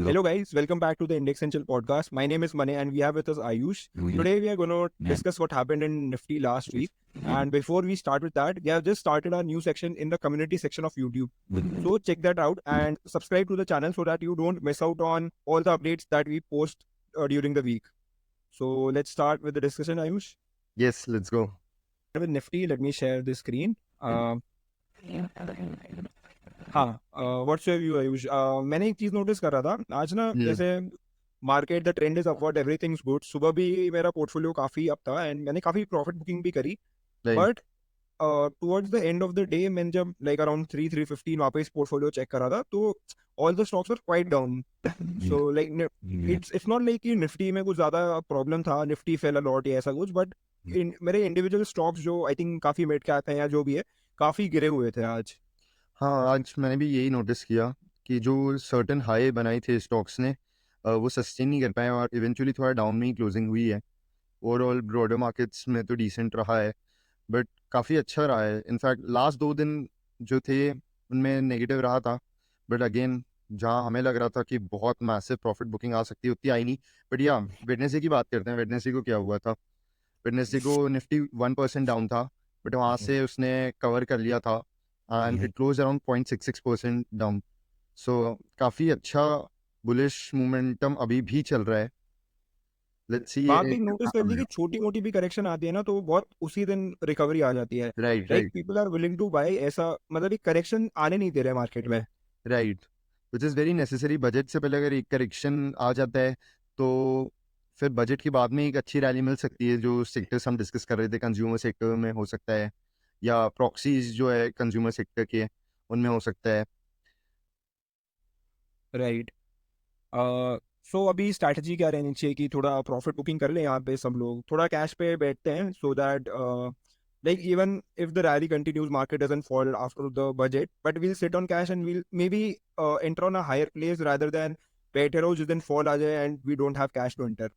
Hello guys, welcome back to the Index Essential podcast. My name is Mane and we have with us Ayush. Today we are going to discuss what happened in Nifty last week. And before we start with that, we have just started our new section in the community section of YouTube. So check that out and subscribe to the channel so that you don't miss out on all the updates that we post during the week. So let's start with the discussion, Ayush. Yes, let's go. With Nifty, let me share the screen. हाँ, what's your view Ayush? मैंने एक चीज notice कर रहा था आज ना, जैसे market the trend is upward, everything is good. सुबह भी मेरा पोर्टफोलियो काफी अप था एंड मैंने काफी प्रॉफिट बुकिंग भी करी. But towards the end of the day मैंने जब लाइक अराउंड 3-3:15 वापस पोर्टफोलियो चेक करा था तो all the stocks were quite down. So like it's not like कि निफ्टी में कुछ ज्यादा प्रॉब्लम था, निफ्टी फेल अ लॉट या ऐसा कुछ, बट मेरे इंडिविजुअल स्टॉक्स जो आई थिंक काफी मिड कैप है या जो भी है, काफी गिरे हुए थे आज. हाँ, आज मैंने भी यही नोटिस किया कि जो सर्टन हाई बनाई थे स्टॉक्स ने वो सस्टेन नहीं कर पाए और इवेंचुअली थोड़ा डाउन में ही क्लोजिंग हुई है. ओवरऑल ब्रॉडर मार्केट्स में तो डिसेंट रहा है बट काफ़ी अच्छा रहा है. इनफैक्ट लास्ट 2 दिन जो थे उनमें नेगेटिव रहा था, बट अगेन जहाँ हमें लग रहा था कि बहुत मैसिव प्रॉफिट बुकिंग आ सकती है उतनी आई नहीं. बट या वेडनेसडे की बात करते हैं. वेडनेसडे को क्या हुआ था? वेडनेसडे को निफ्टी 1% डाउन था बट वहाँ से उसने कवर कर लिया था and it closed around 0.66% down. So काफ़ी अच्छा बुलिश मोमेंटम अभी भी चल रहा है. Let's see. बात भी नोटिस कर ली कि छोटी मोटी भी करेक्शन आती है ना तो बहुत उसी दिन रिकवरी आ जाती है. Right people are willing to buy. ऐसा मतलब एक करेक्शन आने नहीं दे रहे मार्केट में. Right, which is very necessary. Budget से पहले अगर एक करेक्शन आ जाता है तो फिर बजट के बाद में एक अच्छी रैली मिल सकती है. जो सेक्टर्स हम डिस्कस कर रहे थे, कंज्यूमर सेक्टर में हो सकता है या प्रॉक्सीज जो है कंज्यूमर सेक्टर के उनमें हो सकता है. राइट. सो अभी स्ट्रैटेजी क्या रहनी चाहिए कि थोड़ा प्रॉफिट बुकिंग कर ले, यहाँ पे सब लोग थोड़ा कैश पे बैठते हैं so that like even if the rally continues, market doesn't fall after the budget, but we'll sit on cash and we'll maybe enter on a higher place rather than बैठे रहो जिस दिन fall आ जाए and we don't have cash to enter.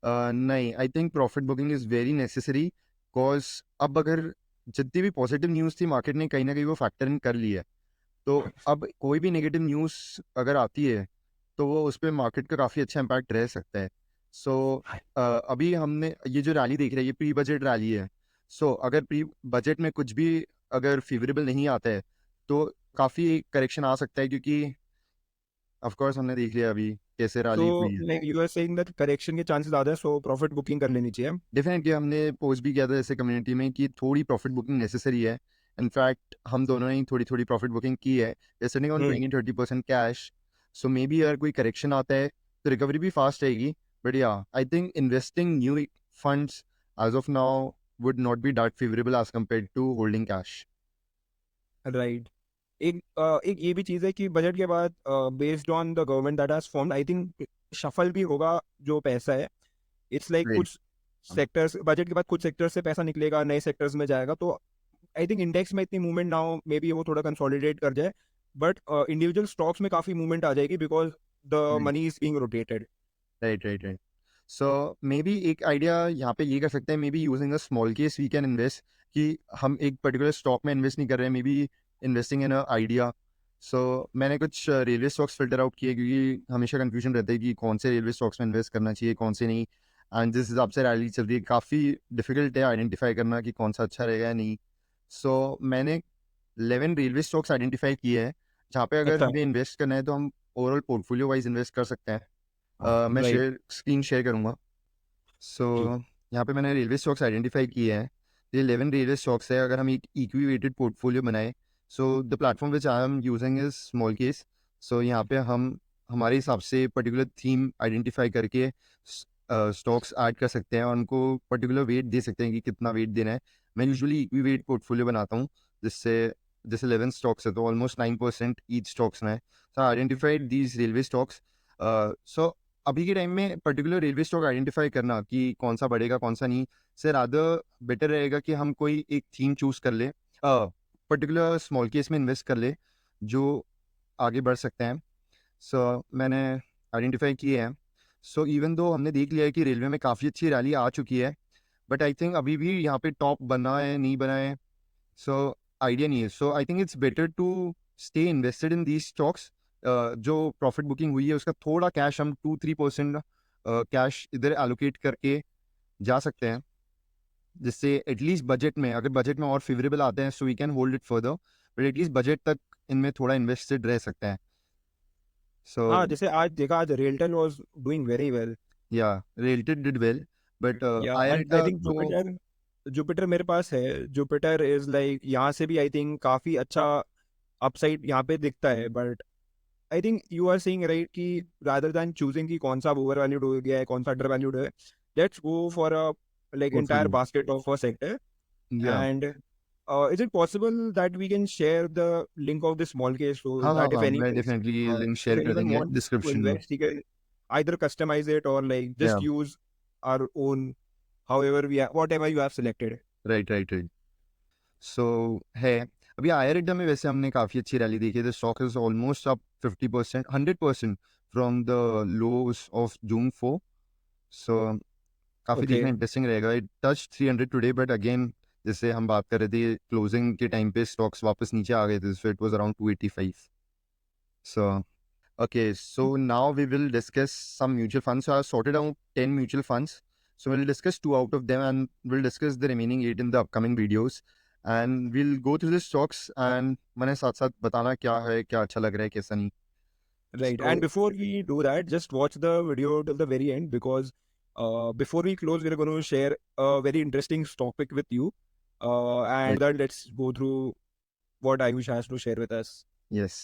नहीं, I think profit booking is very necessary because अब अगर जितनी भी पॉजिटिव न्यूज़ थी मार्केट ने कहीं ना कहीं वो फैक्टर इन कर ली है. तो अब कोई भी नेगेटिव न्यूज़ अगर आती है तो वो उस पर मार्केट का काफ़ी अच्छा इम्पैक्ट रह सकता है. सो अभी हमने ये जो रैली देख रहे हैं ये प्री बजट रैली है. सो अगर प्री बजट में कुछ भी अगर फेवरेबल नहीं आता है तो काफ़ी करेक्शन आ सकता है क्योंकि ऑफ कोर्स हमने देख लिया अभी कैसे रैली हुई है. like you are saying that correction के चांसेस ज़्यादा है, सो प्रॉफिट बुकिंग कर लेनी चाहिए. डेफिनेटली हमने पोस्ट भी किया था ऐसे कम्युनिटी में कि थोड़ी प्रॉफिट बुकिंग नेसेसरी है. इनफैक्ट हम दोनों ने थोड़ी थोड़ी प्रॉफिट बुकिंग की है. Sitting on 20-30% cash. So maybe अगर कोई करेक्शन आता है तो रिकवरी भी फास्ट रहेगी. बट या I think investing new funds as of now would not be that favourable as compare to holding cash. Right. एक ये भी चीज़ है कि बजट के बाद based on the government that has formed, I think shuffle भी होगा जो पैसा है. इट्स लाइक कुछ सेक्टर्स, बजट के बाद कुछ सेक्टर्स से पैसा निकलेगा, नए सेक्टर्स में जाएगा. तो आई थिंक इंडेक्स में इतनी मूवमेंट ना हो, मे बी वो थोड़ा कंसोलिडेट कर जाए, बट इंडिविजुअल स्टॉक्स में काफ़ी मूवमेंट आ जाएगी because the money is being rotated. Right. So maybe एक आइडिया यहाँ पे ये कर सकते हैं, maybe using a small case we can invest कि हम एक पर्टिकुलर स्टॉक में इन्वेस्ट नहीं कर रहे हैं, maybe investing in a idea. So मैंने कुछ रेलवे स्टॉक्स फिल्टर आउट किए क्योंकि हमेशा कंफ्यूजन रहता है कि कौन से रेलवे स्टॉक्स में इन्वेस्ट करना चाहिए कौन से नहीं. एंड जिस हिसाब से रैली चल रही है काफ़ी डिफिकल्ट है आइडेंटिफाई करना कि कौन सा अच्छा रहेगा या नहीं. सो मैंने 11 रेलवे स्टॉक्स आइडेंटिफाई किए हैं जहाँ पे अगर हमें इन्वेस्ट करना है तो हम ओवरऑल पोर्टफोलियो वाइज इन्वेस्ट कर सकते हैं. मैं स्क्रीन शेयर करूँगा. सो यहाँ पे मैंने रेलवे स्टॉक्स आइडेंटिफाई किए हैं. ये 11 रेलवे स्टॉक्स है. अगर हम एक इक्वी वेटेड पोर्टफोलियो बनाए, so the platform which I am using is Smallcase. सो यहाँ पे हम हमारे हिसाब से पर्टिकुलर थीम आइडेंटिफाई करके स्टॉक्स ऐड कर सकते हैं और उनको पर्टिकुलर वेट दे सकते हैं कि कितना वेट देना है. मैं यूजुअली इक्वी वेट पोर्टफोलियो बनाता हूँ जिससे जैसे 11 स्टॉक्स है तो ऑलमोस्ट 9% ईच स्टॉक्स में. सो आइडेंटिफाइड दीज रेलवे स्टॉक्स. सो अभी के टाइम में पर्टिकुलर रेलवे स्टॉक आइडेंटिफाई करना कि कौन सा बढ़ेगा कौन सा नहीं, से रादर बेटर रहेगा कि हम कोई एक थीम चूज कर ले, पर्टिकुलर स्मॉल केस में इन्वेस्ट कर ले जो आगे बढ़ सकते हैं. सो मैंने आइडेंटिफाई किए हैं. सो इवन दो हमने देख लिया है कि रेलवे में काफ़ी अच्छी रैली आ चुकी है, बट आई थिंक अभी भी यहाँ पे टॉप बना है नहीं बना है, सो आइडिया नहीं है. So I think it's better to stay invested in these stocks जो प्रॉफिट बुकिंग हुई है उसका थोड़ा कैश हम 2-3% कैश इधर एलोकेट करके जा सकते हैं, जिससे एटलीस्ट बजट में, अगर बजट में और फेवरेबल आते हैं so we can hold it further, but at least budget तक इनमें थोड़ा इन्वेस्टेड रह सकते हैं. सो हाँ, जैसे आज देखा, आज RailTel was doing very well. या रिलेटेड डिड वेल, बट या I and rate I the think जो जुपिटर जुपिटर मेरे पास है. जुपिटर इज लाइक यहाँ से भी आई थिंक काफी अच्छा अपसाइड यहाँ पे दिखता है. But I think you are saying right कि रादर देन चूजिंग कि कौन सा ओवर वैल्यूड हो गया है, कौन सा अंडर वैल्यूड है, let's go for a like entire portfolio. Basket of a sector. या And is it possible that we can share the link of the small case so हाँ हाँ that हाँ, मैं डेफिनेटली लिंक if शेयर कर anyone देंगे wants to description में. invest, he can either customize it or like या just use our own, however we have, whatever you have selected. Right right right. So है, अभी आयर India में वैसे हमने काफ़ी अच्छी रैली देखी. The stock is almost up 50%, 100% from the lows of June 4. सो काफ़ी देखना Okay. इंटरेस्टिंग रहेगा. It touch 300 today, but again जैसे हम बात कर रहे थे क्लोजिंग के टाइम पे स्टॉक्स वापस नीचे आ गए थे, so it was around 285. So okay, so now we will discuss some mutual funds. So I have sorted out 10 mutual funds. So we'll discuss 2 out of them and we'll discuss the remaining 8 in the upcoming videos. And we'll go through the stocks and मैंने साथ साथ बताना क्या है, क्या अच्छा लग रहा है, कैसा नहीं. Right. So And before we do that, just watch the video till the very end because before we close, we're going to share a very interesting topic with you. And right, that let's go through what Ayush has to share with us. yes.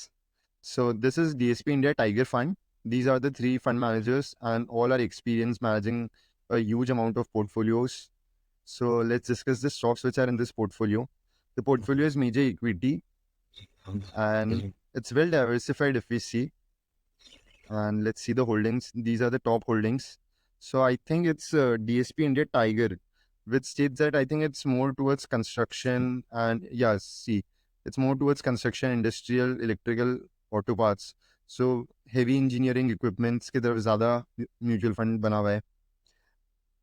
So this is DSP India Tiger Fund. These are the 3 fund managers and all are experienced managing a huge amount of portfolios. So let's discuss the stocks which are in this portfolio. The portfolio is major equity and it's well diversified if we see. And let's see the holdings. These are the top holdings. So I think it's DSP India Tiger, which states that I think it's more towards construction and yeah, see, it's more towards construction, industrial, electrical, auto parts. So heavy engineering equipments की तरफ ज़्यादा mutual fund बना हुआ है.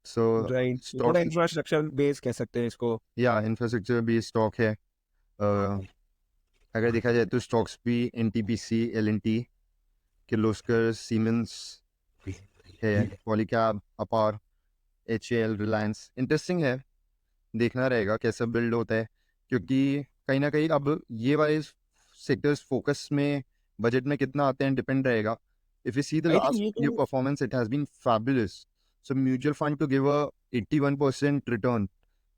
So Right. So थोड़ा stocks, infrastructure base कह सकते हैं इसको. या इंफ्रास्ट्रक्चर भी स्टॉक है. अगर देखा जाए तो स्टॉक्स भी NTPC, L&T, किर्लोस्कर, सीमेंस है, पॉलीकैब, अपार, HAL, रिलायंस. इंटरेस्टिंग है, देखना रहेगा कैसा बिल्ड होता है, क्योंकि कहीं ना कहीं अब ये वाले सेक्टर्स फोकस में बजट में कितना आते हैं डिपेंड रहेगा. If you see the I think last ये ईयर तो performance, it has been fabulous. So mutual fund to give a 81% return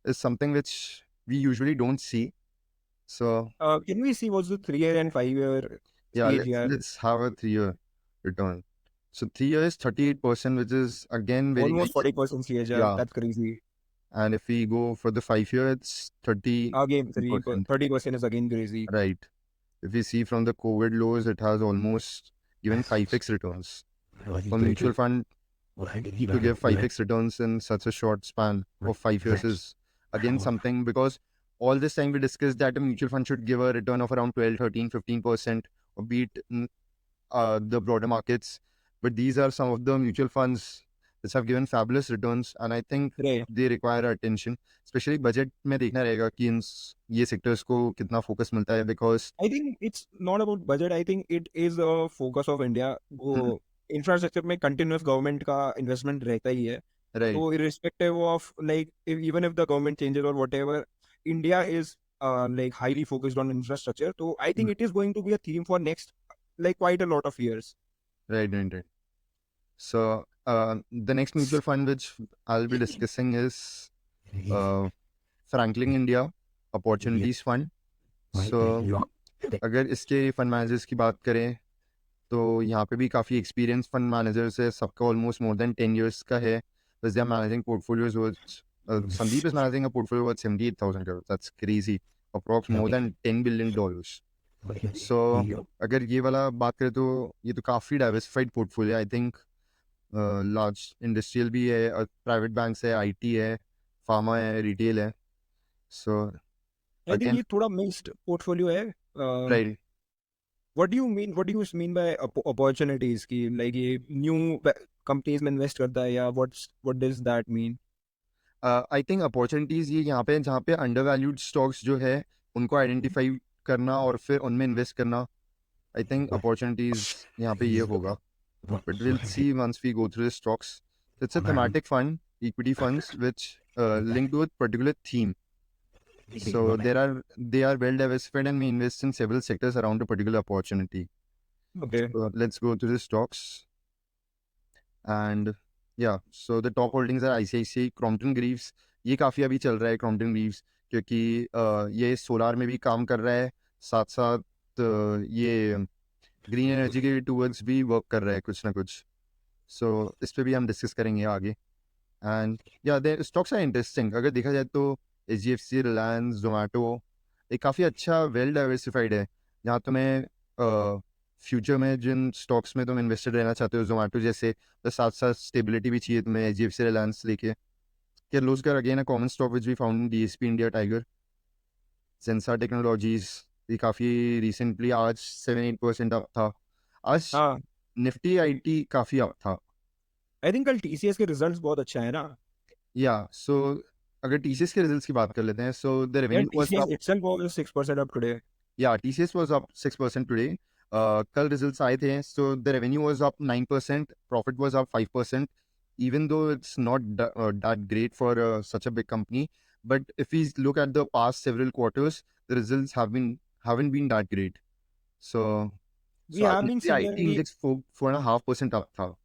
is something which we usually don't see. So can we see what's the 3 year and 5 year yeah, stage let's here? let's have a 3-year return. So 3 years 38%, which is again very Almost nice. 40% CAGR. Yeah, That's crazy. and if we go for the 5-year, it's Again, 30%. 30% is again crazy. Right. If we see from the COVID lows, it has almost given 5x returns. For mutual fund to give 5x returns in such a short span of 5 years is again something, because all this time we discussed that a mutual fund should give a return of around 12, 13, 15% or beat the broader markets. But these are some of the mutual funds which have given fabulous returns, and I think Right. they require our attention. Especially budget में देखना रहेगा कि ये sectors को कितना focus मिलता है, because I think it's not about budget. I think it is a focus of India. वो infrastructure में continuous government का investment रहता ही है. right, So irrespective of like even if the government changes or whatever, India is like highly focused on infrastructure. So I think it is going to be a theme for next like quite a lot of years. right. So the next mutual fund which I'll be discussing is Franklin India Opportunities Fund. So अगर इसके fund managers की बात करें तो यहाँ पे भी काफ़ी एक्सपीरियंस फंड मैनेजर्स है, सबका ऑलमोस्ट मोर देन 10 years का है. बस they are managing portfolios worth, Sandeep is managing a portfolio worth 78,000 crores. That's crazy. Approx more than $10 billion. So अगर ये वाला बात करें तो ये तो काफ़ी diversified portfolio. I think large industrial भी है, प्राइवेट बैंक्स है, IT है, फार्मा है, रिटेल है. सो I think अगेन ये थोड़ा mixed portfolio है. Right. What do you mean? What do you mean by opportunities? कि like ये new companies में invest करता है या what does that mean? I think opportunities ये यहाँ पे जहाँ पे अंडर वैल्यूड स्टॉक्स जो है उनको आइडेंटिफाई करना और फिर उनमें इन्वेस्ट करना. I think opportunities यहाँ पे ये होगा, but we'll see once we go through the stocks. It's a thematic fund, equity funds which link to a particular theme. So they are well diversified and may invest in several sectors around a particular opportunity. Okay. So let's go to the stocks. And yeah, so the top holdings are ICICI, Crompton Greaves. ये काफ़ी अभी चल रहा है Crompton Greaves, क्योंकि ये solar में भी काम कर रहा है, साथ साथ ये ग्रीन एनर्जी के टूवर्ड्स भी वर्क कर रहा है कुछ ना कुछ. सो इस पे भी हम डिस्कस करेंगे आगे. एंड या दे स्टॉक्स आर इंटरेस्टिंग. अगर देखा जाए तो HDFC, रिलायंस, जोमेटो एक काफ़ी अच्छा वेल डाइवर्सिफाइड है. जहाँ तुम्हें फ्यूचर में जिन स्टॉक्स में तुम इन्वेस्टेड रहना चाहते हो, जोमेटो जैसे, तो साथ साथ स्टेबिलिटी भी चाहिए तुम्हें HDFC, रिलायंस लेके. Kirloskar again a common stock which we found in DSP India tiger. Sensor technologies ये काफ़ी रिसेंटली आज 7-8% अप था. आज हाँ, निफ्टी IT काफ़ी अप था. आई थिंक कल TCS के रिजल्ट्स बहुत अच्छे हैं ना. या सो अगर TCS के रिजल्ट्स की बात कर लेते हैं, so the Yeah, revenue was TCS up. itself was 6% up today. या TCS वाज अप 6% टुडे. कल रिजल्ट्स आए थे, so the revenue was up 9%, profit was up 5%. even though it's not that great for such a big company, but if we look at the past several quarters, the results haven't been that great. So We have been Nifty seeing IT index 4.5% up था.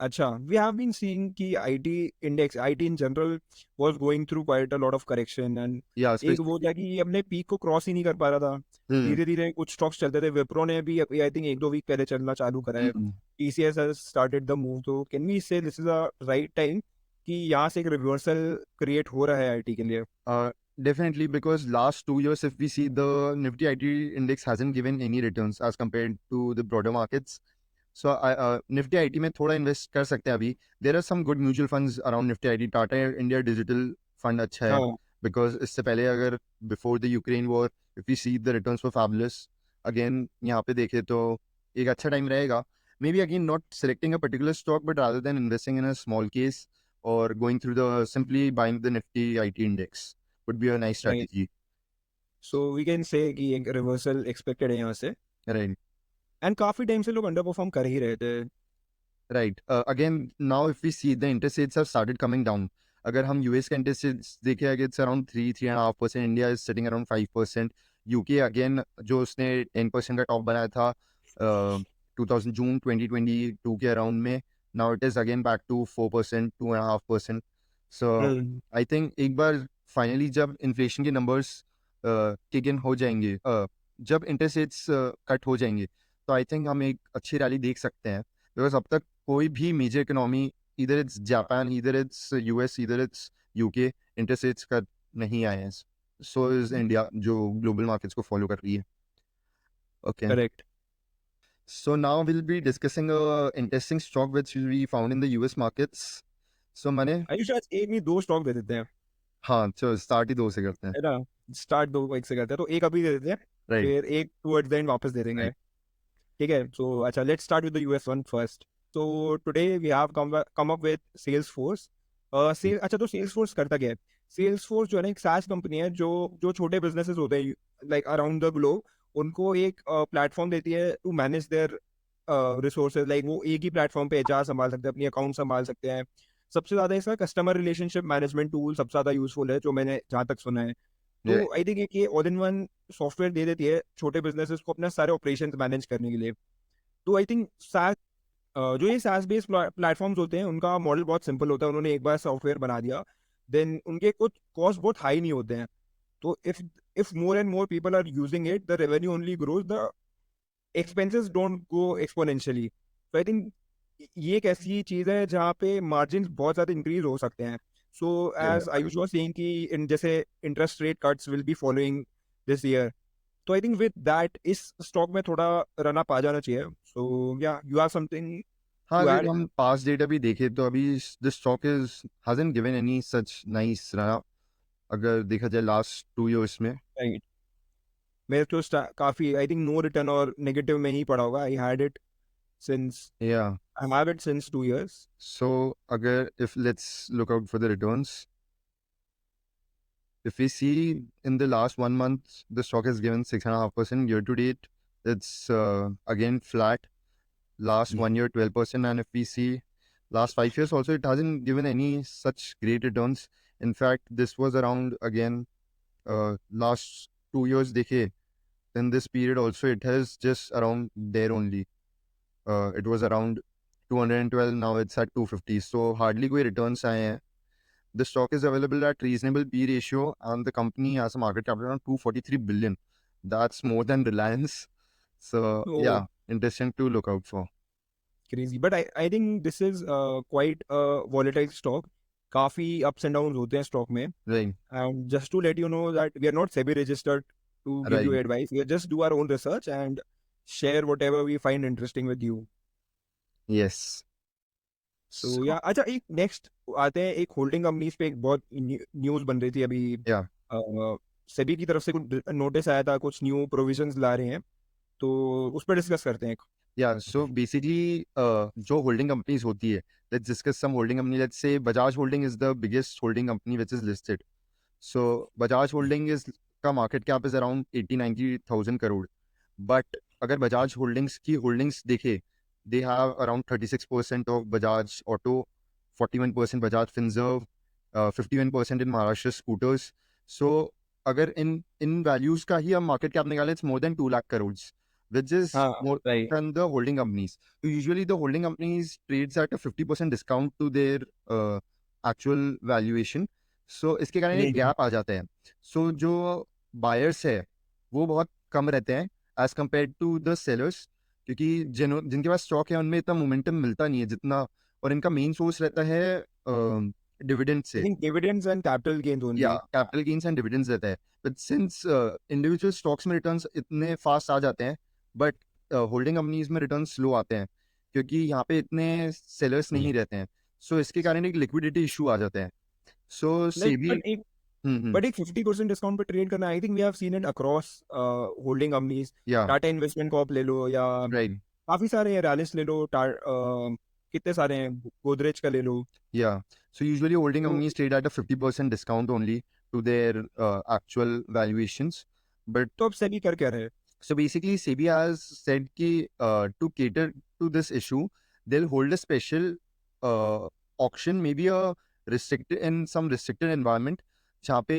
अच्छा, we have been seeing कि IT index, IT in general was going through quite a lot of correction and Yeah, एक especially. वो था कि ये अपने peak को क्रॉस ही नहीं कर पा रहा था. धीरे धीरे कुछ स्टॉक्स चलते थे. विप्रो ने भी आई थिंक 1-2 वीक पहले चलना चालू करा है. TCS has started the move. तो कैन वी से this is a right time कि यहाँ से एक रिवर्सल क्रिएट हो रहा है IT के लिए? Definitely, because last 2 years, if we see, the Nifty IT index hasn't given any returns as compared to the broader markets. So Nifty IT में थोड़ा invest कर सकते हैं अभी. There are some good mutual funds around Nifty IT. Tata India Digital Fund अच्छा है, हाँ, because इससे पहले अगर before the Ukraine war, if we see the returns were fabulous. Again यहाँ पे देखे तो एक अच्छा time रहेगा. Maybe again not selecting a particular stock, but rather than investing in a small case or going through the simply buying the Nifty IT index would be a nice right. strategy. So we can say कि एक reversal expected है यहाँ से. Right. And काफी time से लोग under perform कर ही रहे थे. Right. Again, now if we see, the interest rates have started coming down. अगर हम US का interest rates देखें, अगर it's around 3.5%, India is sitting around 5%. UK again जो उसने 10% का टॉप बनाया था 2000 June 2022 के अराउंड में, now it is again back to 4%, 2.5%. So I think एक बार फाइनली जब इन्फ्लेशन के नंबर्स किक इन हो जाएंगे, जब इंटरेस्ट रेट्स कट हो जाएंगे, तो आई थिंक हम एक अच्छी रैली देख सकते हैं. बिकॉज अब तक कोई भी मेजर इकोनॉमी, इधर इट्स जापान, इधर इट्स US, इधर it's UK, interest rates cut नहीं आए हैं. सो इज इंडिया जो ग्लोबल मार्केट्स को फॉलो कर रही है. Okay, correct. So now will be discussing interesting stock which we found in the US markets. So मैंने, आयुष आज एक नहीं 2 स्टॉक दे देते हैं, हाँ चलो स्टार्ट ही 2 से करते हैं. है ना. स्टार्ट 2 एक से करते हैं, तो एक अभी दे देते हैं, राइट. फिर एक टुवर्ड्स द एंड वापस दे देंगे. राइट. ठीक है. सो अच्छा, let's start with the US one first. तो today we have come up with Salesforce. सेल अच्छा, तो Salesforce करता क्या है? Salesforce जो है ना, एक SaaS कंपनी है जो जो छोटे बिजनेसेस होते हैं लाइक अराउंड द ग्लोब, उनको एक प्लेटफॉर्म देती है to manage their resources. Like वो एक ही प्लेटफॉर्म पे HR संभाल सकते हैं, अपनी अकाउंट संभाल सकते हैं. सबसे ज्यादा इसका कस्टमर रिलेशनशिप मैनेजमेंट टूल सबसे ज्यादा यूजफुल है जो मैंने जहाँ तक सुना है. तो Yeah. आई थिंक ये ऑल इन वन सॉफ्टवेयर दे देती है छोटे बिजनेसेस को अपने सारे ऑपरेशंस मैनेज करने के लिए. तो आई थिंक जो ये SaaS बेस्ड प्लेटफॉर्म्स होते हैं उनका मॉडल बहुत सिंपल होता है. उन्होंने एक बार सॉफ्टवेयर बना दिया, देन उनके कुछ कॉस्ट बहुत हाई नहीं होते हैं. तो if more and more people are using it, the revenue only grows, the expenses don't go exponentially. तो आई थिंक ये एक ऐसी चीज है जहाँ पे मार्जिन बहुत ज्यादा इंक्रीज हो सकते हैं. So as Ayush was saying कि जैसे interest rate cuts will be following this year, तो आई थिंक विद दैट इस स्टॉक में थोड़ा रन अप आ जाना चाहिए. So yeah you have something हाँ, टू अगर ऐड? हम पास्ट डेटा भी देखें तो अभी this stock is hasn't given any such nice run up. अगर देखा जाए लास्ट 2 years में. राइट. मेरे तो काफी आई थिंक नो रिटर्न और नेगेटिव में ही पड़ा होगा. I had it since Yeah. I have it since 2 years. So अगर if let's look out for the returns, if we see in the last 1 month the stock has given 6.5% year to date. it's again flat. Last 1 year 12%, and if we see last 5 years also, it hasn't given any such great returns. In fact, this was around again last 2 years dekhe, in this period also it has just around there only. It was around 212, now it's at 250, so hardly koi returns aaye hain. The stock is available at reasonable P ratio, and the company has a market capital around 243 billion. That's more than Reliance. So So yeah, interesting to look out for. crazy, but I think this is quite a volatile stock. काफी ups and downs होते हैं stock में. Right, And just to let you know that we are not SEBI registered to give you right. advice. We just do our own research and share whatever we find interesting with you. Yes. तो So या अच्छा, एक next आते हैं, एक holding companies पे एक बहुत न्यूज बन रही थी अभी. yeah, सेबी की तरफ से कुछ नोटिस आया था, कुछ न्यू प्रोविजंस ला रहे हैं, तो उस पर डिस्कस करते हैं. yeah. So basically, जो holding companies होती है, let's discuss some holding company. Let's say Bajaj Holding is the biggest holding company which is listed. So Bajaj Holding is का market cap is around 80-90,000 crore. But अगर Bajaj Holdings की holdings देखे, they have around 36% of Bajaj Auto, 41% Bajaj Finserv, 51% in Maharashtra Scooters. So अगर इन values का ही हम market cap निकालें, it's more than 2 lakh crores, which is हाँ, more right. than the holding companies. So usually the holding companies trades at a 50% discount to their actual valuation. So इसके कारण एक gap आ जाता है. So जो buyers है वो बहुत कम रहते हैं as compare to the sellers, क्योंकि जिनके पास स्टॉक है उनमें इतना मोमेंटम मिलता नहीं है जितना, और इनका मेन सोर्स रहता है dividend I say, think dividends and capital gains या only. Capital gains and dividends रहता है. बट सिंस इंडिविजुअल स्टॉक्स में रिटर्न्स इतने फास्ट आ जाते हैं, बट होल्डिंग कंपनीज में रिटर्न स्लो आते हैं क्योंकि यहाँ पे इतने सेलर्स नहीं रहते हैं. सो इसके कारण एक लिक्विडिटी इशू आ जाता है. सो लाइक सेबी बट एक 50% डिस्काउंट पे ट्रेड करना, I think we have seen it across holding companies. Yeah Tata Investment Corp ले लो, या राइट, काफी सारे हैं, रैलिस ले लो, कितने सारे हैं, गोदरेज का ले लो. yeah. So usually holding तो companies trade at a 50% discount only to their actual valuations. But तो अब सेबी कर क्या रहे हैं? so basically SEBI has said कि to cater to this issue, they'll hold a special auction, maybe a restricted in some restricted environment, जहाँ पे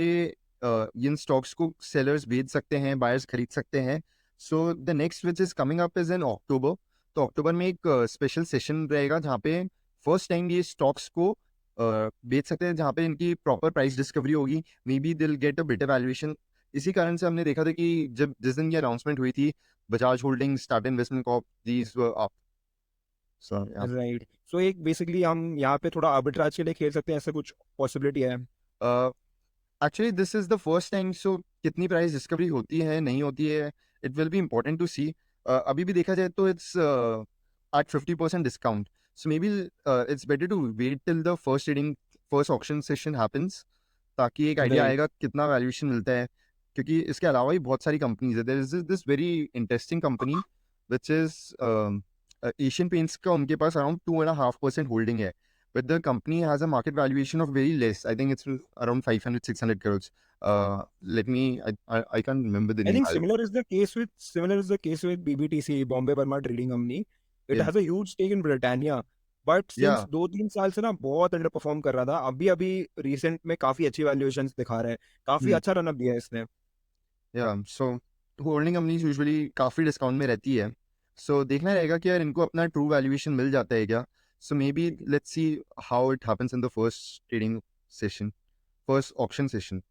इन stocks को sellers बेच सकते हैं, buyers खरीद सकते हैं. So the next which is coming up is in October. तो अक्टूबर में एक स्पेशल सेशन रहेगा जहाँ पे फर्स्ट टाइम ये स्टॉक्स को बेच सकते हैं, जहाँ पे इनकी प्रॉपर प्राइस डिस्कवरी होगी. मे बी दिल गेट अ बेटर वैल्यूएशन. इसी कारण से हमने देखा था कि जब जिस दिन ये अनाउंसमेंट हुई थी, Bajaj Holdings, Tata Investment Corp, these were up. So right. So एक बेसिकली हम यहाँ पे थोड़ा आर्बिट्राज के लिए खेल सकते हैं, ऐसा कुछ पॉसिबिलिटी है? Actually this is the first time. So कितनी प्राइस डिस्कवरी होती है नहीं होती है, it will be important to see. अभी भी देखा जाए तो it's at 50% discount. So maybe it's better to wait till the first auction session happens, ताकि एक आइडिया राइट. आएगा कितना वैल्यूएशन मिलता है. क्योंकि इसके अलावा भी बहुत सारी कंपनीज है. There is this very interesting company which is Asian Paints का. उनके पास अराउंड 2.5% होल्डिंग है, but the company has a market valuation of very less. I think it's around 500-600 crores. I can't remember the I name. think similar is the case with BBTC, Bombay Burma Trading Company. It Yeah. has a huge stake in Britannia, but since Yeah. 2-3 साल से ना बहुत under perform कर रहा था. अभी recent में काफी अच्छी वैल्यूएशंस दिखा रहा है, काफी अच्छा रन अप दिया है इसने. Yeah, so holding companies usually काफ़ी डिस्काउंट में रहती है. सो देखना रहेगा कि यार इनको अपना ट्रू वैल्यूएशन मिल जाता है क्या. So maybe let's see how it happens in the first trading session, first option session.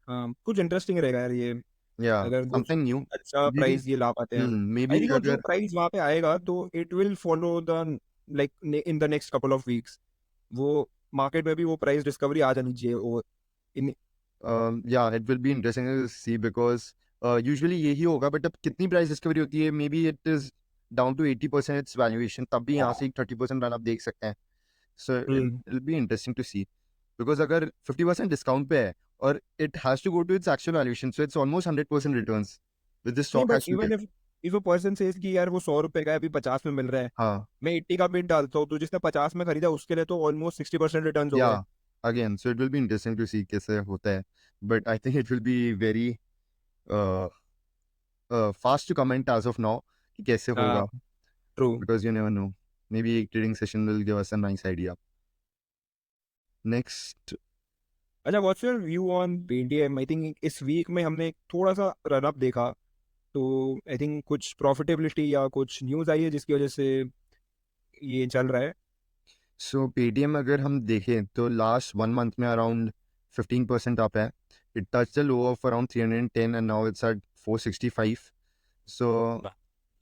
कुछ इंटरेस्टिंग रहेगा यार ये, या अगर कुछ समथिंग न्यू. अच्छा प्राइस ये ला पाते हैं. मे आई बी थिंक जो अगर प्राइस वहां पे आएगा तो it will follow the, like in the next couple of weeks, वो मार्केट में भी वो प्राइस डिस्कवरी आ जानी चाहिए. वो इन yeah it will be interesting to see, because usually यही होगा. बट अब कितनी प्राइस डिस्कवरी होती है, maybe it is down to 80% it's valuation, तब भी यहाँ से एक 30% रन आप देख सकते हैं. So it will be interesting to see, because अगर 50% डिस्काउंट पे है और it has to go to its actual valuation, so it's almost 100% returns with this नहीं, stock but has to even get. If a person says कि यार वो 100 रुपए का है, अभी 50 में मिल रहा है, हाँ, मैं 80 का बिड डालता हूँ, तो जिसने 50 में खरीदा उसके लिए तो ऑलमोस्ट 60% रिटर्न हो या गए. Again so it will be interesting to see कैसे होता है. But I think it will be very fast to comment as of now कि कैसे होगा, true. because you never know. Maybe a trading session will give us a nice idea. Next, अच्छा, what's your view on Paytm? I think इस week में हमने थोड़ा सा run up देखा, तो आई थिंक कुछ प्रॉफिटेबिलिटी या कुछ न्यूज़ आई है जिसकी वजह से ये चल रहा है। so Paytm अगर हम देखें तो last 1 month में around 15% up है. It touched the low of around 310 and now it's at 465. So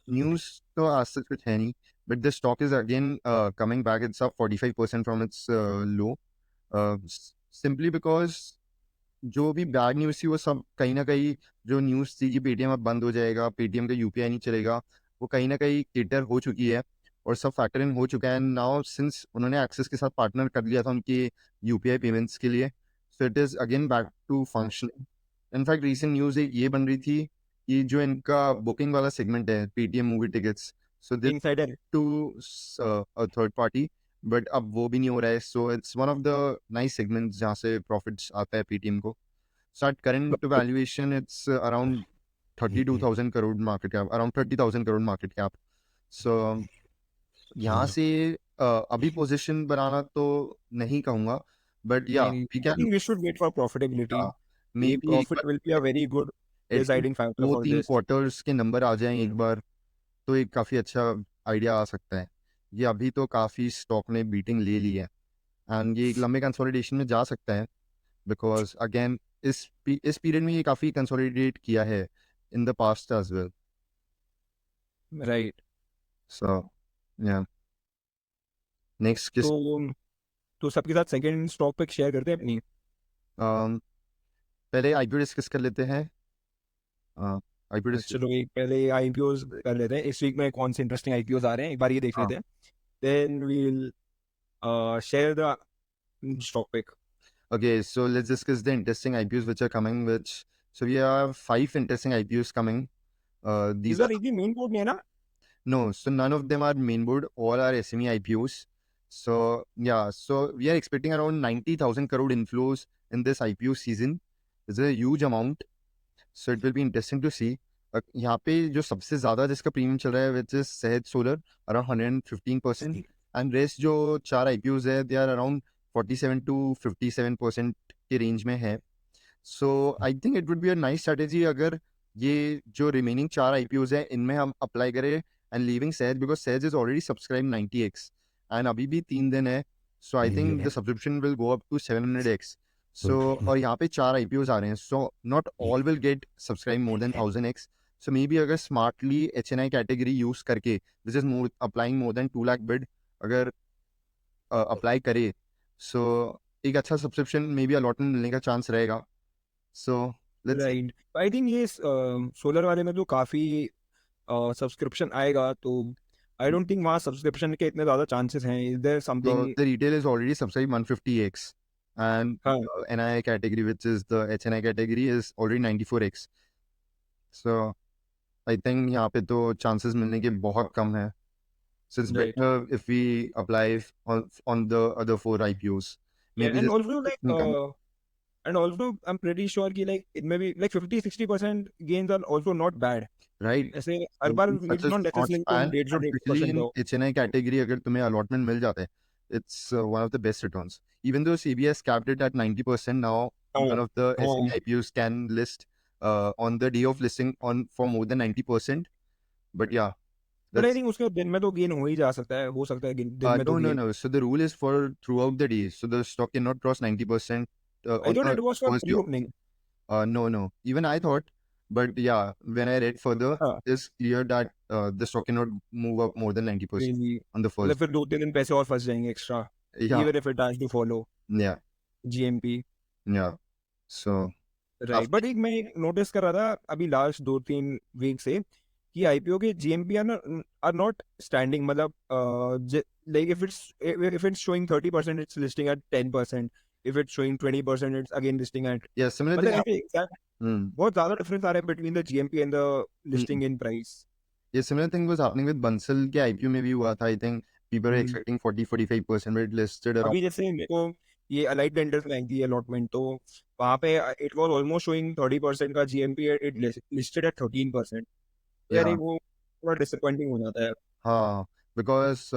news तो आज तक कुछ है नहीं, but the stock is again coming back. It's up 45% from its low. Simply because जो भी बैड न्यूज़ थी वो सब कहीं ना कहीं, जो न्यूज़ थी कि पेटीएम अब बंद हो जाएगा, पेटीएम का यूपीआई नहीं चलेगा, वो कहीं ना कहीं केटर हो चुकी है और सब फैक्टर इन हो चुका है. नाउ सिंस उन्होंने एक्सिस के साथ पार्टनर कर लिया था उनके यूपीआई पेमेंट्स के लिए, so it is again back to functioning. In fact recent news एक ये बन रही थी कि जो इनका बुकिंग वाला सेगमेंट है, Paytm movie tickets, so this insider to a third party, but अब वो भी नहीं हो रहा है. So it's one of the nice segments जहाँ से प्रॉफिट्स आता है पेटीएम को. So at current valuation, it's around 32,000 crore market cap, around 30,000 crore market cap. So यहाँ से अभी पोजीशन बनाना तो नहीं कहूँगा, but yeah, we I can think we should wait for profitability. ये maybe एक प्रॉफिट बार will be a very good at least deciding factor for 2-3 this. Quarters के नंबर आ जाएं एक बार, तो एक काफ़ी अच्छा आइडिया आ सकता है. ये अभी तो काफ़ी स्टॉक ने बीटिंग ले ली है एंड ये एक लंबे कंसोलिडेशन में जा सकता है, बिकॉज अगेन इस पीरियड में ये काफ़ी कंसोलिडेट किया है in the past as well. Right. So yeah next किस तो सबके साथ सेकंड स्टॉक पिक शेयर करते हैं अपनी। पहले आईपीओ डिस्कस कर लेते हैं. आईपीओ डिस्कस चलो एक पहले आईपीओज कर लेते हैं, इस वीक में कौन से इंटरेस्टिंग आईपीओज आ रहे हैं एक बार ये देख लेते हैं, then we will share the stock pick. Okay, so let's discuss the interesting IPOs which are coming. So we have 5 interesting IPOs coming. These इधर are एक भी मेन बोर्ड नहीं है ना? no, so none of them are mainboard. All are SME IPOs. So yeah, so we are expecting around 90,000 crore inflows in this IPO season. It's a huge amount. So it will be interesting to see. यहाँ पे जो सबसे ज़्यादा जिसका premium चल रहा है which is सहज सोलर अराउंड 115%, एंड रेस्ट जो 4 IPOs है दे आर अराउंड 47 to 57% के रेंज में है. So I think it would be a nice strategy अगर ये जो रिमेनिंग 4 IPOs है इनमें हम अप्लाई करें and leaving Sahaj, because Sahaj is already subscribe 90x and अभी भी 3 दिन है. So I think the subscription will go up to 700x. So और यहाँ पे 4 IPOs आ रहे हैं, so not all will get subscribe more than 1000x. So maybe अगर स्मार्टली HNI कैटेगरी यूज करके which is more applying more than 2 lakh bid अगर apply करे, सो एक अच्छा सब्सक्रिप्शन मे बी अलॉटमेंट मिलने का चांस रहेगा. So let's right. I think ये सोलर वाले में तो काफ़ी सब्सक्रिप्शन आएगा, तो आई डोंट थिंक वहाँ सब्सक्रिप्शन के इतने ज़्यादा चांसेस हैं। Is there So something? the retail is already subscribed 150x, and हाँ NI category, which is the HNI category, is already 94x. So I think यहाँ पे तो chances मिलने के बहुत कम है. So it's right. better if we apply on the other 4 IPOs. Maybe and this also like and also I'm pretty sure कि like it may be like 50-60% gains are also not bad। right. ऐसे हर बार Such it's a not smart necessary तुम span, 150 and especially 2% in low. HNI category अगर तुम्हें allotment मिल जाता है, it's one of the best returns. Even though CBS capped it at 90%, now हाँ none of the हाँ। SME IPOs can list on the day of listing on for more than 90%. But yeah, but I that's think उसके दिन में तो gain हो ही जा सकता है, हो सकता है दिन में तो no, no, gain. no. So the rule is for throughout the day. So the stock cannot cross 90% I on thought the it was for first pre day. Opening. No, no. Even I thought, but yeah, when I read further, हाँ it's clear that the stock cannot move up more than 90% crazy। on the मतलब first. फिर 2-3 दिन पैसे और फंस जाएंगे extra, Yeah, even if it has to follow yeah, GMP. yeah. So right. after but एक मैं नोटिस कर रहा था अभी लास्ट 2-3 वीक से कि आईपीओ के जीएमपी आर नॉट स्टैंडिंग। मतलब like if it's showing 30% it's listing at 10%, if it's showing 20% it's again listing at. yeah, similar मतलब thing. ऐसे exact Hmm. बहुत ज्यादा डिफरेंस आ रहा है between the GMP and the listing in price. Yeah, similar thing was happening with Bansal के IPO में भी हुआ था. I think people were expecting 40-45%, but it listed around. अभी जैसे मेरे को ये अलाइड वेंडर्स में आई थी अलॉटमेंट, तो वहाँ पे इट वाज ऑलमोस्ट शोइंग 30% का जीएमपी, इट लिस्टेड एट 13%। तो यार या एक वो थोड़ा डिसअपॉइंटिंग हो जाता है। हाँ, बिकॉज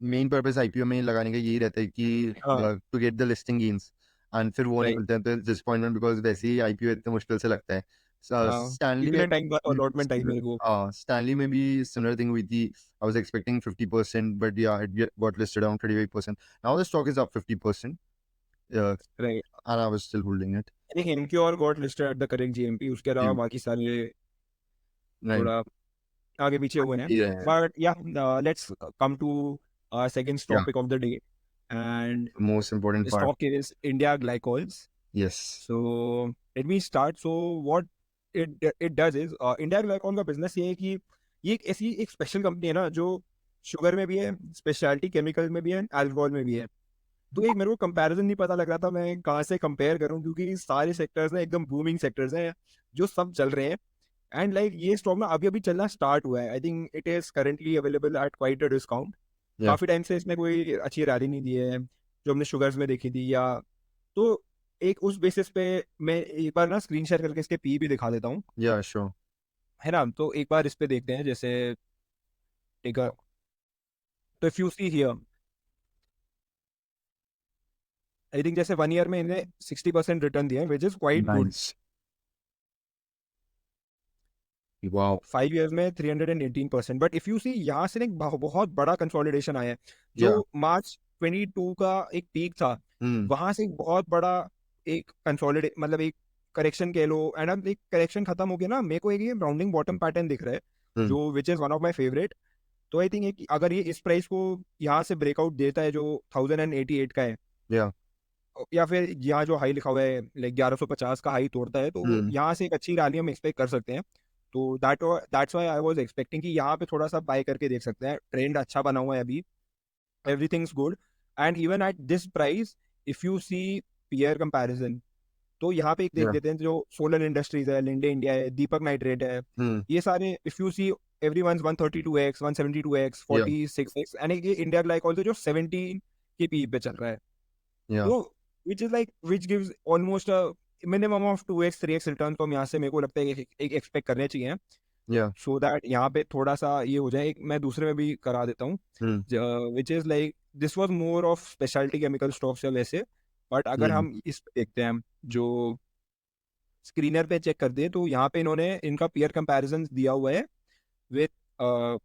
मेन पर्पस आईपीओ में लगाने का यही रहता है कि हाँ to get the listing gains, and फिर वो नहीं राइट। मिलते हैं तो डिसअपॉइंटमेंट, बिकॉज वैसे ही आईपीओ इतने मुश्किल से लगता है। हाँ स्टैनली में इतने टाइम बाद अलॉटमेंट आई मेरे को। स्टैनली में भी सिमिलर थिंग हुई थी। I was expecting 50%, but yeah it got listed around 35%। Now the stock is up 50%, right. and I was still holding it. I think MQR got listed at the correct GMP, उसके अलावा Yeah, बाकी सारे right. थोड़ा आगे पीछे हुए हैं। Yeah, but yeah let's come to second yeah. Topic of the day, and The most important this part. topic is India Glycols. Yes. So let me start. So what it does is India Glycol का business ये है कि ये एक ऐसी एक special company है ना जो शुगर में भी है, स्पेशलिटी केमिकल में भी है, अल्कोहल में भी है। तो एक मेरे को कंपैरिजन नहीं पता लग रहा था मैं कहाँ से कंपेयर करूँ, क्योंकि सारे सेक्टर्स ना एकदम बूमिंग सेक्टर्स हैं जो सब चल रहे हैं। एंड लाइक ये स्टॉक ना अभी अभी चलना स्टार्ट हुआ है। आई think it is currently available at quite a discount. Yeah. काफी टाइम से इसने कोई अच्छी रैली नहीं दी है जो हमने शुगर्स में देखी थी, या तो एक उस बेसिस पे मैं एक बार ना स्क्रीन शेयर करके इसके पी भी दिखा देता हूँ, Yeah, sure. है ना। तो एक बार इस पे देखते हैं, जैसे एक, तो if you see here, I think जैसे 1 ईयर में इन्हें 60% रिटर्न दिया है, which is quite good. Nice. Wow. 5 years में 318%। बट इफ यू सी यहाँ से ना एक बहुत बड़ा कंसोलिडेशन आया है। जो Yeah. मार्च 22 का एक पीक था, Hmm. वहां से एक बहुत बड़ा एक कंसोलिडेट, मतलब एक करेक्शन कह लो, एंड अब एक करेक्शन खत्म हो गया ना, मेरे को एक ये राउंडिंग बॉटम पैटर्न दिख रहा है, Hmm. जो which is one of my favourite. तो आई थिंक अगर ये इस प्राइस को यहाँ से ब्रेकआउट देता है जो 1088 का है, Yeah. या फिर यहाँ जो हाई लिखा हुआ है लाइक 1150 का हाई तोड़ता है, तो Hmm. यहाँ से एक अच्छी रैली हम एक्सपेक्ट कर सकते हैं। तो that's why I was expecting कि यहाँ पे थोड़ा सा बाय करके देख सकते हैं। ट्रेंड अच्छा बना हुआ है अभी, everything's good, and even at this price if you see peer comparison, तो यहाँ पे एक देख Yeah. लेते हैं जो सोलर इंडस्ट्रीज है, लिंडे इंडिया है, दीपक नाइट्रेट है, Hmm. ये सारे if you see everyone's 132x 172x Yeah. 46x, and ये इंडिया ग्लाइकोल जो 17 के पी पे चल रहा है। Yeah. तो which gives almost a minimum of 2x 3x return, तो हम यहाँ से मेरे को लगता है एक एक्सपेक्ट करने चाहिए, Yeah. सो दैट यहाँ पे थोड़ा सा ये हो जाए। एक मैं दूसरे में भी करा देता हूँ, Hmm. Which is like this was more of speciality chemical stocks या वैसे। बट अगर Hmm. हम इस पे देखते हैं, जो स्क्रीनर पे चेक करते हैं, तो यहाँ पे इन्होंने इनका पीयर कंपैरिजन दिया हुआ है with all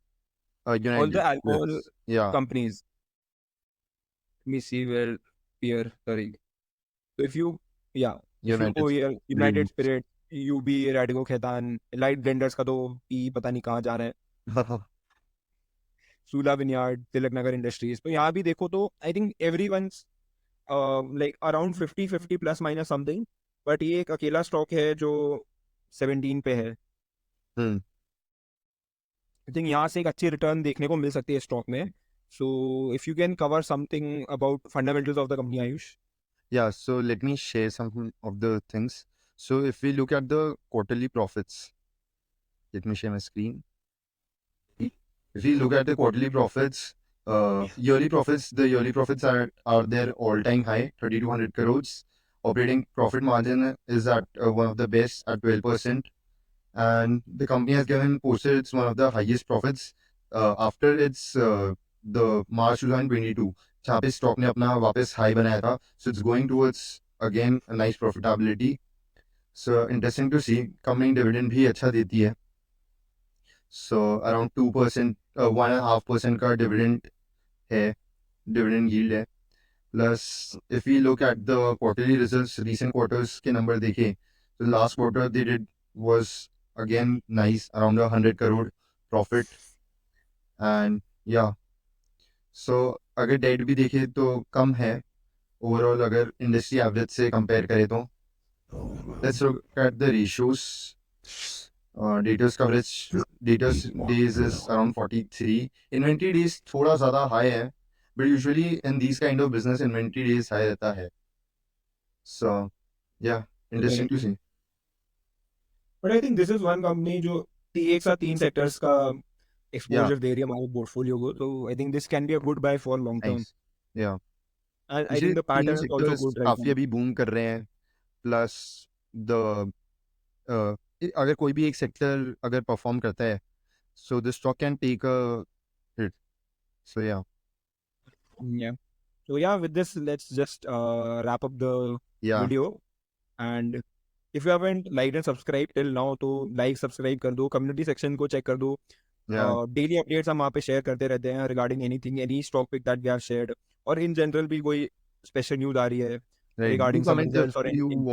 the United. Alcohol Yes. Yeah. Companies. Me see well peer, sorry, तो इफ यू, या if you United. Go here, United Green. Spirit, UB, Radico Khaitan, light blenders का तो पी पता नहीं कहाँ जा रहा है, सूला विनयार्ड, तिलक नगर इंडस्ट्रीज। तो यहाँ भी देखो तो I think every one like around 50-50 plus minus something, but ये एक अकेला स्टॉक है जो 17 पे है। Hmm. आई थिंक यहाँ से एक अच्छी रिटर्न देखने को मिल सकती है स्टॉक में। So if you can cover something about fundamentals of the company, Ayush. Yeah. So let me share some of the things. So if we look at the quarterly profits, let me share my screen. If we look at the quarterly profits, the yearly profits are their all-time high, 3,200 crores. Operating profit margin is at one of the best at 12%, and the company has posted its one of the highest profits after its the March 2022, जहाँ पे stock ने अपना वापस high बनाया था. So it's going towards again a nice profitability. So interesting to see. Company dividend भी अच्छा देती है. So around 2%, 1.5% का डिविडेंड है, डिविडेंड यील्ड है. Plus if we look at the quarterly results, recent quarters के नंबर देखें तो last quarter they did was again nice, around 100 crore profit. And yeah so अगर डेट भी देखें तो कम है ओवरऑल, अगर इंडस्ट्री एवरेज से कंपेयर करें तो. Let's look at the ratios. Debtors coverage, debtors days is around 43. Inventory days थोड़ा ज़्यादा हाई है, but usually in these kind of business inventory days high रहता है. So yeah, interesting to see. But I think this is one company जो एक साथ 3 sectors का Yeah, exposure दे रही है हमारे पोर्टफोलियो को, तो I think this can be a good buy for long term. nice. Yeah. And I मुझे think the तीनों pattern is also sectors good right काफी now. अभी बूम कर रहे हैं, प्लस द अगर कोई भी एक सेक्टर अगर परफॉर्म करता है, so the stock can take a hit. So yeah, Yeah. So yeah, with this, let's just wrap up the yeah, video. And if you haven't liked and subscribed till now, तो like subscribe कर दो, community section को check कर दो. yeah. Daily updates हम वहाँ पे share करते रहते हैं regarding anything, any stock pick that we have shared, और in general भी कोई special news आ रही है Right. Do regarding some comment if results or you anything.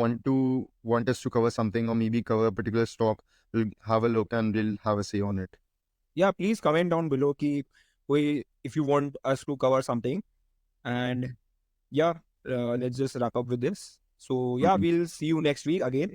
want us to cover something or maybe cover a particular stock. We'll have a look and we'll have a say on it. Yeah, please comment down below कि कोई if you want us to cover something. And yeah, let's just wrap up with this. So yeah, Mhm. we'll see you next week again.